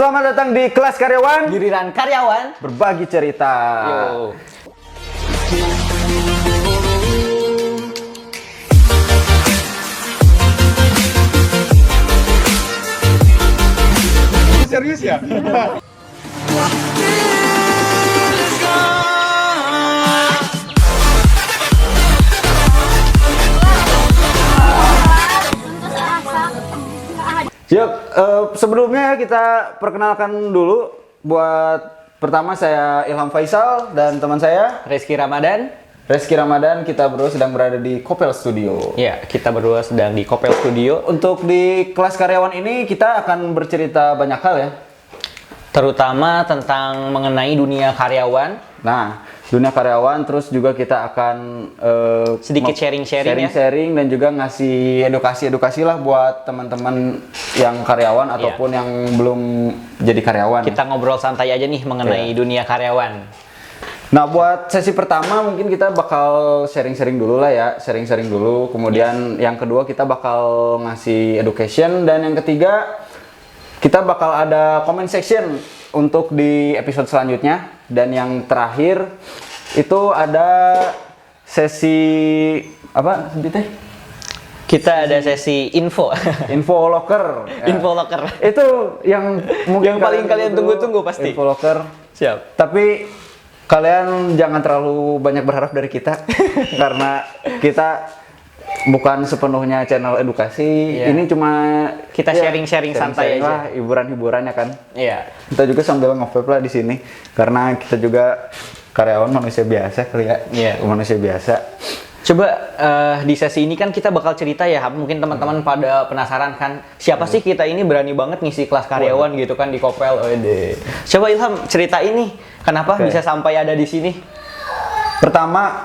Selamat datang di kelas karyawan, Giliran karyawan berbagi cerita. Yo. Serius ya? Yuk, sebelumnya kita perkenalkan dulu. Buat pertama saya Ilham Faisal dan teman saya Rizky Ramadan. Reski Ramadan. Kita berdua sedang berada di Kopel Studio. Ya, kita berdua sedang di Kopel Studio. Untuk di kelas karyawan ini kita akan bercerita banyak hal ya. Terutama tentang mengenai dunia karyawan. Nah, dunia karyawan, terus juga kita akan Sedikit sharing-sharing ya. sharing dan juga ngasih edukasi lah buat teman-teman yang karyawan ataupun yang belum jadi karyawan. Kita ngobrol santai aja nih mengenai dunia karyawan. Nah, buat sesi pertama mungkin kita bakal sharing-sharing dulu lah ya, sharing-sharing dulu. Kemudian yang kedua kita bakal ngasih education, dan yang ketiga kita bakal ada comment section untuk di episode selanjutnya. Dan yang terakhir itu ada sesi apa sebetulnya? Kita ada sesi info. Info locker. Ya. Info locker. Itu yang mungkin Yang paling kalian tunggu-tunggu pasti. Info locker. Siap. Tapi kalian jangan terlalu banyak berharap dari kita karena kita bukan sepenuhnya channel edukasi. Iya. Ini cuma Kita sharing-sharing santai aja. lah, hiburan-hiburan ya kan. Iya. Kita juga sambil nge-vape lah di sini karena kita juga karyawan manusia biasa kali ya. Iya. Manusia biasa. Coba di sesi ini kan kita bakal cerita ya, mungkin teman-teman pada penasaran kan, siapa sih kita ini berani banget ngisi kelas karyawan gitu kan di Kopel. Ode. Coba Ilham ceritain nih, kenapa bisa sampai ada di sini? Pertama,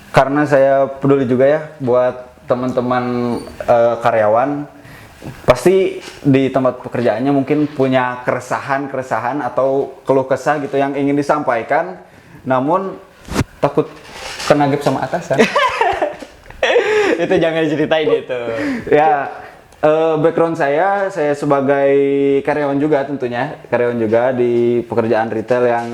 karena saya peduli juga ya buat teman-teman karyawan. Pasti di tempat pekerjaannya mungkin punya keresahan atau keluh kesah gitu yang ingin disampaikan, namun takut kena gap sama atasan. Itu jangan diceritain itu. Ya, background saya sebagai karyawan juga tentunya, karyawan juga di pekerjaan retail yang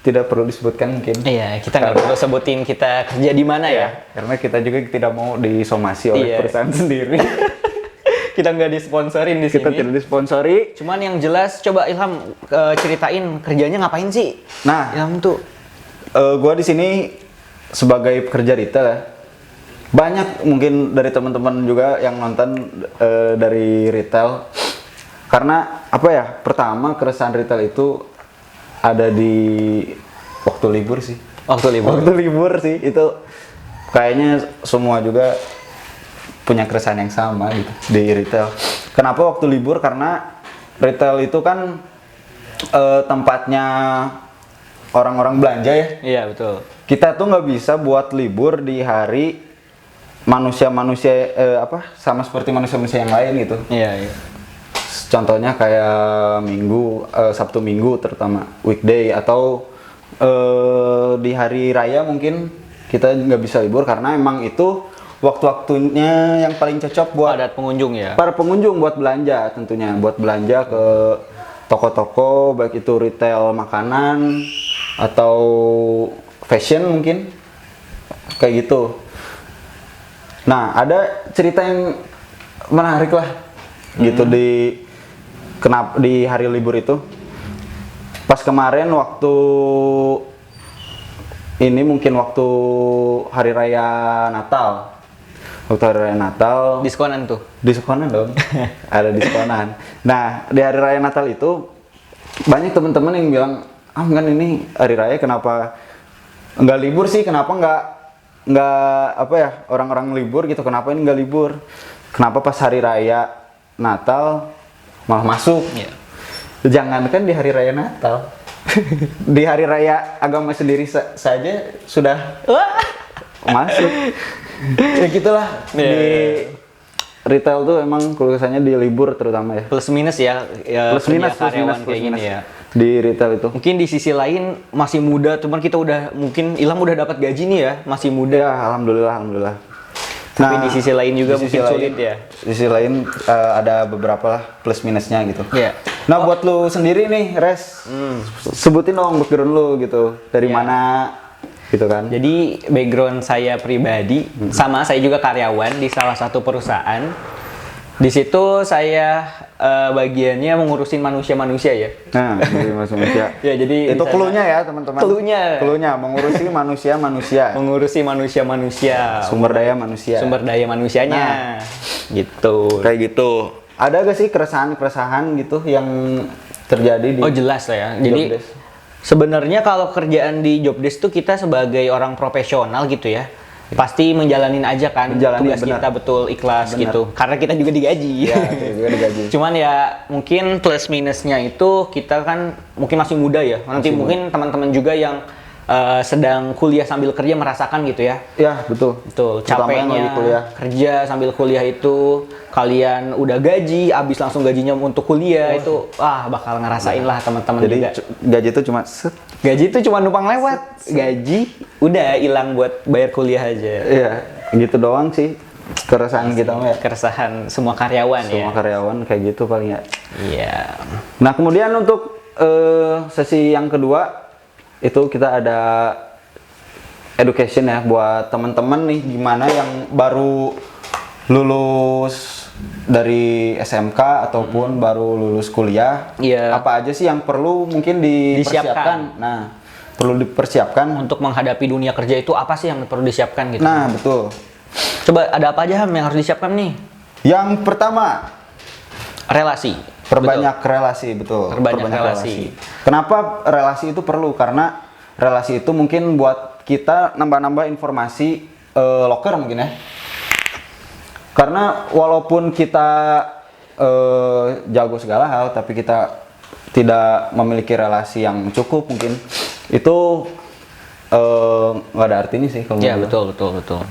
tidak perlu disebutkan mungkin. Iya, kita nggak perlu sebutin kita kerja di mana ya. Karena kita juga tidak mau disomasi oleh perusahaan sendiri. Kita nggak disponsorin di sini. Kita tidak disponsori. Cuman yang jelas, coba Ilham ceritain kerjanya ngapain sih? Nah, Ilham tuh. gua di sini sebagai pekerja retail ya. Banyak mungkin dari teman-teman juga yang nonton dari retail. Karena apa ya? Pertama, keresahan retail itu ada di waktu libur sih. Waktu libur. Waktu libur sih itu kayaknya semua juga punya keresahan yang sama gitu di retail. Kenapa waktu libur? Karena retail itu kan tempatnya orang-orang belanja ya. Iya, betul. Kita tuh nggak bisa buat libur di hari manusia-manusia sama seperti manusia-manusia yang lain gitu. Iya, iya. Contohnya kayak Minggu, Sabtu Minggu terutama weekday, atau di hari raya mungkin kita nggak bisa libur karena emang itu waktu-waktunya yang paling cocok buat Padat pengunjung ya. para pengunjung buat belanja, tentunya buat belanja ke toko-toko, baik itu retail makanan atau fashion mungkin kayak gitu. Nah, ada cerita yang menarik lah gitu di hari libur itu. Pas kemarin waktu ini mungkin waktu hari raya Natal. Waktu hari raya Natal Diskonan tuh. diskonan dong. Ada diskonan. Nah, di hari raya Natal itu banyak teman-teman yang bilang, kan ini hari raya kenapa nggak libur sih? Kenapa nggak apa ya, orang-orang libur gitu, kenapa ini nggak libur? Kenapa pas hari raya Natal malah masuk? Iya. Jangankan di hari raya Natal, di hari raya agama sendiri saja sudah masuk. Ya gitulah. Iya, Di iya. retail tuh emang keluasannya di libur terutama ya. Plus minus ya, Plus minus karyawan kayak gini ya. Di retail itu. Mungkin di sisi lain masih muda, cuman kita mungkin Ilham udah dapat gaji nih ya, masih muda. Ya, alhamdulillah. Tapi di sisi lain juga di sisi mungkin lain- sulit ya. Di sisi lain ada beberapa lah plus minusnya gitu. Iya. Nah, buat lu sendiri nih, Res, sebutin dong background lu gitu. Dari Ya. mana gitu kan. Jadi background saya pribadi, sama saya juga karyawan di salah satu perusahaan. Di situ saya bagiannya mengurusin manusia-manusia ya. Nah, jadi manusia. Ya, jadi itu di sana- clue-nya ya, teman-teman. Clue-nya mengurusi manusia-manusia. Mengurusi manusia-manusia. Sumber daya manusia. Sumber daya manusianya. Gitu. Kayak gitu. Ada gak sih keresahan-keresahan gitu yang terjadi di Oh jelas lah ya. Jadi job desk? sebenarnya kalau kerjaan di job desk tuh kita sebagai orang profesional gitu ya, pasti menjalanin aja kan Menjalani, tugas benar. kita betul ikhlas Benar. gitu. Karena kita juga digaji. Ya, kita juga digaji. Cuman ya mungkin plus minusnya itu kita kan mungkin masih muda ya. Nanti mungkin teman-teman juga yang sedang kuliah sambil kerja merasakan gitu ya. Ya, betul. Betul, Terutama yang lagi capeknya kuliah. kerja sambil kuliah itu kalian udah gaji, habis langsung gajinya untuk kuliah itu bakal ngerasain lah teman-teman Jadi juga. gaji itu cuma set. Gaji itu cuma numpang lewat. Gaji udah hilang buat bayar kuliah aja. Iya, gitu doang sih keresahan kita mah ya. Keresahan semua karyawan Semua ya. karyawan kayak gitu paling ya. Iya. Nah, kemudian untuk sesi yang kedua itu kita ada education ya buat teman-teman nih gimana yang baru lulus dari SMK ataupun baru lulus kuliah. Iya. Apa aja sih yang perlu mungkin dipersiapkan? Nah, perlu dipersiapkan. Untuk menghadapi dunia kerja itu apa sih yang perlu disiapkan gitu? Nah, betul. Coba ada apa aja Ham yang harus disiapkan nih? Yang pertama, Relasi. perbanyak relasi, betul. Perbanyak relasi. Kenapa relasi itu perlu? Karena relasi itu mungkin buat kita nambah-nambah informasi loker mungkin ya. Karena walaupun kita jago segala hal, tapi kita tidak memiliki relasi yang cukup mungkin, itu nggak ada artinya sih kalau Ya menurut betul betul.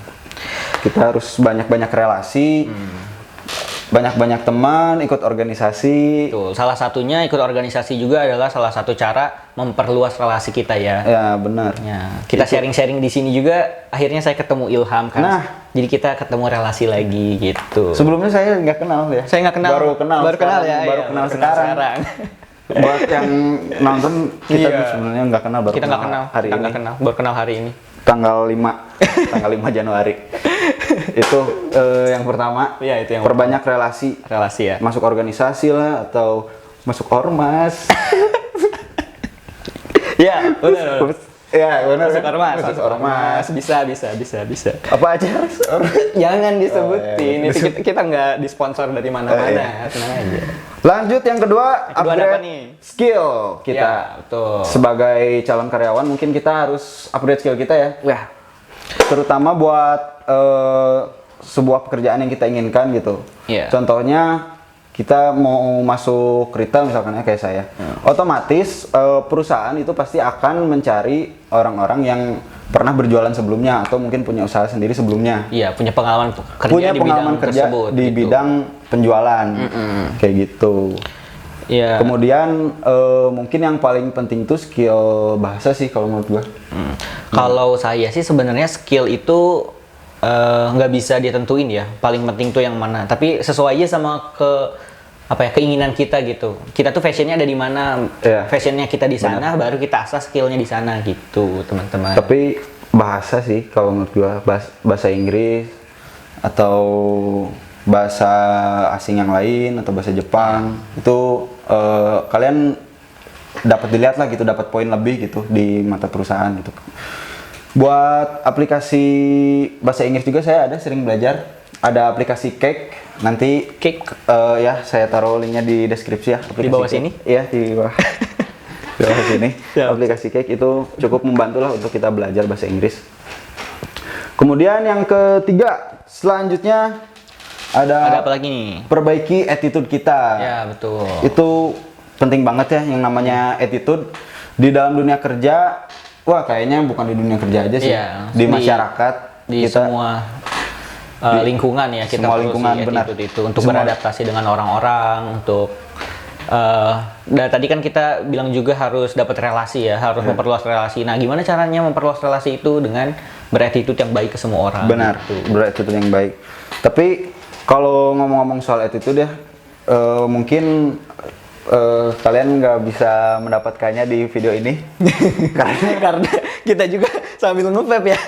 kita harus banyak-banyak relasi, banyak-banyak teman, ikut organisasi. Betul. Salah satunya ikut organisasi juga adalah salah satu cara memperluas relasi kita ya. Ya, benar. Ya, kita sharing-sharing di sini juga. Akhirnya saya ketemu Ilham kan. Nah. Jadi kita ketemu relasi lagi gitu. Sebelumnya saya nggak kenal ya. Saya nggak kenal. Baru kenal. Baru kenal sekarang. ya. Baru iya, kenal sekarang. Buat yang nonton kita Iya. sebenarnya nggak kenal. Baru Kita nggak kenal. hari Kita ini. nggak kenal. Baru kenal hari ini. Tanggal 5 tanggal 5 Januari. Itu yang pertama. Iya, itu yang perbanyak relasi. Relasi ya. Masuk organisasi lah atau masuk ormas. Ya, benar. Ya, benar. Masuk kan? ormas. Masuk ormas. Bisa. Apa aja harus ormas? Jangan disebutin. Oh, iya. Itu kita nggak disponsor dari mana-mana. Iya. Tenang aja. Lanjut yang kedua, kedua ada upgrade apa nih? skill kita. Ya, betul. Sebagai calon karyawan mungkin kita harus upgrade skill kita ya. Wah, Terutama buat sebuah pekerjaan yang kita inginkan gitu. Iya. Contohnya kita mau masuk retail misalkan ya kayak saya. Otomatis perusahaan itu pasti akan mencari orang-orang yang pernah berjualan sebelumnya atau mungkin punya usaha sendiri sebelumnya. iya punya pengalaman kerja Punya di pengalaman bidang kerja tersebut. di gitu. bidang penjualan. Kayak gitu. Iya. Kemudian mungkin yang paling penting tuh skill bahasa sih kalau menurut gua. Kalau saya sih sebenarnya skill itu nggak bisa ditentuin ya. Paling penting tuh yang mana. Tapi sesuai aja sama keinginan kita gitu. Kita tuh fashionnya ada di mana. Iya. Fashionnya kita di sana, baru kita asah skillnya di sana gitu, teman-teman. Tapi bahasa sih kalau menurut gua bahasa Inggris atau bahasa asing yang lain atau bahasa Jepang itu kalian dapat dilihat lah gitu, dapat poin lebih gitu di mata perusahaan gitu. Buat aplikasi bahasa Inggris juga saya ada sering belajar. Ada aplikasi Cake, nanti Cake? Ya saya taruh linknya di deskripsi ya. Aplikasi bawah Cake. sini? Iya di bawah. Di bawah sini. Siap. Aplikasi Cake itu cukup membantu lah untuk kita belajar bahasa Inggris. Kemudian yang ketiga, selanjutnya Ada apa lagi nih? perbaiki attitude kita. Ya, betul. Itu penting banget ya yang namanya attitude di dalam dunia kerja. Wah, kayaknya bukan di dunia kerja aja sih. Iya, di masyarakat di kita semua lingkungan ya kita semua perlu lingkungan, sih benar. attitude itu untuk Semua. beradaptasi dengan orang-orang untuk tadi kan kita bilang juga harus dapat relasi ya, harus memperluas relasi. Nah, gimana caranya memperluas relasi itu dengan berattitude yang baik ke semua orang? benar, gitu. attitude yang baik. Tapi kalau ngomong-ngomong soal attitude ya, mungkin kalian nggak bisa mendapatkannya di video ini karena kita juga sambil nge-vape ya.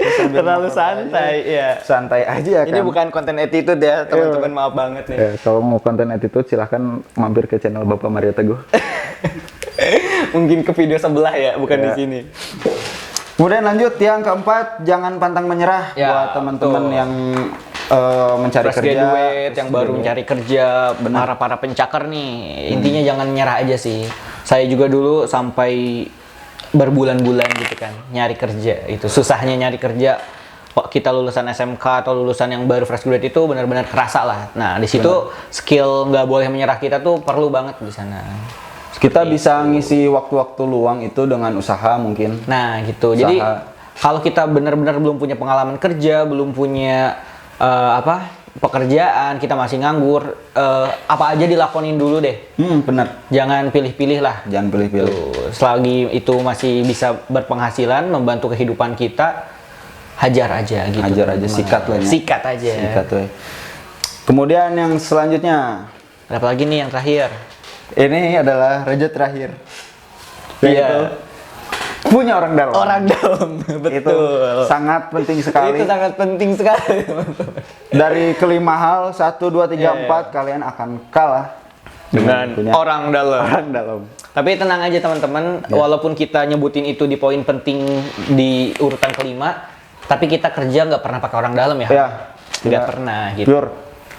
Terlalu santai ya. Santai aja kan. Ini bukan konten attitude ya, teman-teman, maaf banget nih. Ya, kalau mau konten attitude silahkan mampir ke channel Bapak Mario Teguh. Mungkin ke video sebelah ya, bukan di Ya. sini. Kemudian lanjut yang keempat, jangan pantang menyerah Ya, buat teman-teman betul. yang mencari Fresh kerja, graduate yang baru mencari kerja, para pencaker nih, intinya jangan nyerah aja sih. Saya juga dulu sampai berbulan-bulan gitu kan nyari kerja, itu susahnya nyari kerja. Kok kita lulusan SMK atau lulusan yang baru fresh graduate itu benar-benar kerasa lah. Nah di situ skill nggak boleh menyerah kita tuh perlu banget di sana. Kita bisa ngisi waktu-waktu luang itu dengan usaha mungkin. Nah gitu. Usaha. Jadi kalau kita benar-benar belum punya pengalaman kerja, belum punya pekerjaan, kita masih nganggur, apa aja dilakonin dulu deh. Benar. Jangan pilih-pilih lah. Jangan pilih-pilih. Tuh, selagi itu masih bisa berpenghasilan, membantu kehidupan kita, hajar aja gitu. Hajar aja, sikat lah ya. Sikat aja. Sikat we. Kemudian yang selanjutnya, Ada apa lagi nih yang terakhir? ini adalah raja terakhir. Iya. Yaitu punya orang dalam. Orang dalam, betul. Itu sangat penting sekali. Itu sangat penting sekali. Dari kelima hal 1, 2, 3, 4 kalian akan kalah Dengan punya orang dalam. orang dalam. Tapi tenang aja teman-teman, walaupun kita nyebutin itu di poin penting di urutan kelima, tapi kita kerja nggak pernah pakai orang dalam ya? Ya, Nggak tidak. pernah gitu. Pure.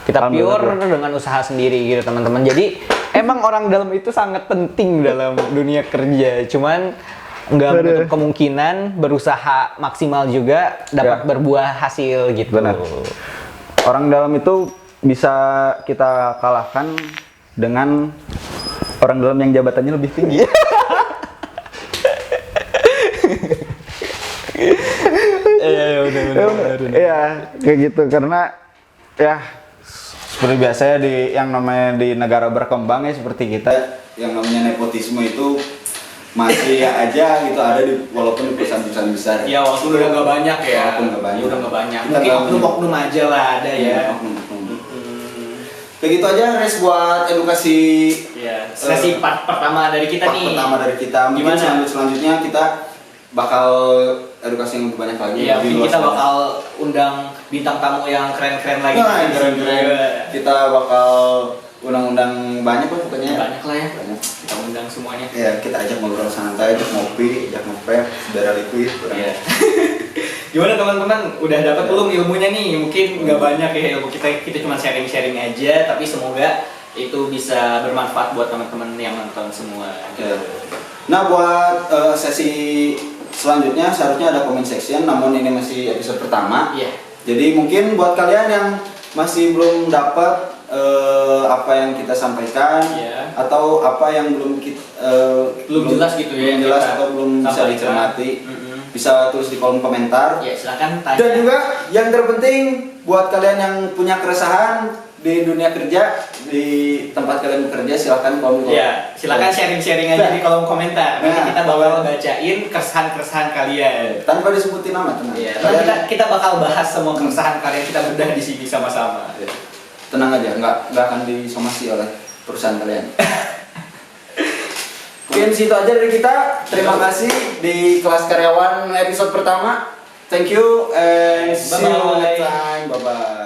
Kita Alhamdulillah, pure dengan usaha sendiri gitu teman-teman. Jadi emang orang dalam itu sangat penting dalam dunia kerja. Cuman nggak menutup kemungkinan berusaha maksimal juga dapat berbuah hasil gitu. Benar. Orang dalam itu bisa kita kalahkan dengan orang dalam yang jabatannya lebih tinggi. Iya, benar. Iya, kayak gitu karena ya seperti biasa ya di yang namanya di negara berkembang ya seperti kita yang namanya nepotisme itu masih aja gitu ada di walaupun di perusahaan-perusahaan besar. Ya walaupun udah nggak banyak ya. Walaupun nggak banyak. Udah nggak banyak. Kita Mungkin nggak- oknum-oknum aja lah ada ya. Oknum-oknum. Kayak gitu aja res buat edukasi Ya, sesi part pertama dari kita part nih. pertama dari kita. Mungkin Gimana? selanjutnya kita bakal edukasi yang lebih banyak lagi. Iya, lebih mungkin luas kita lagi. bakal undang bintang tamu yang keren-keren lagi. Nah, yang keren-keren. Kita bakal undang-undang banyak lah pokoknya. Banyak lah ya. Banyak. Kita undang semuanya. Ya, kita ajak ngobrol santai, ajak ngopi, ajak ngepep, saudara liquid. Iya. Gimana teman-teman? Udah dapat belum ilmunya nih? Mungkin nggak banyak ya ilmu kita cuma sharing-sharing aja, tapi semoga itu bisa bermanfaat buat teman-teman yang nonton semua. Ya. Nah, buat sesi selanjutnya seharusnya ada comment section, namun ini masih episode pertama. Iya. Jadi mungkin buat kalian yang masih belum dapat apa yang kita sampaikan Iya. atau apa yang belum Belum jelas gitu ya belum yang jelas kita atau belum bisa sampaikan. dicermati, Mm-mm. bisa tulis di kolom komentar. Ya silakan tanya. Dan juga yang terpenting buat kalian yang punya keresahan di dunia kerja, di tempat kalian bekerja, silakan komen. Ya, silakan sharing-sharing aja di kolom komentar. Nanti Nah, kita bakal bacain keresahan-keresahan kalian. Tanpa disebutin nama, tenang. Iya, nanti kita bakal bahas semua keresahan kalian, kita bedah di sini sama-sama. Ya. Tenang aja, nggak akan disomasi oleh perusahaan kalian. Mungkin situ aja dari kita. Terima kasih di kelas karyawan episode pertama. Thank you and see you Bye-bye. next time. Bye bye.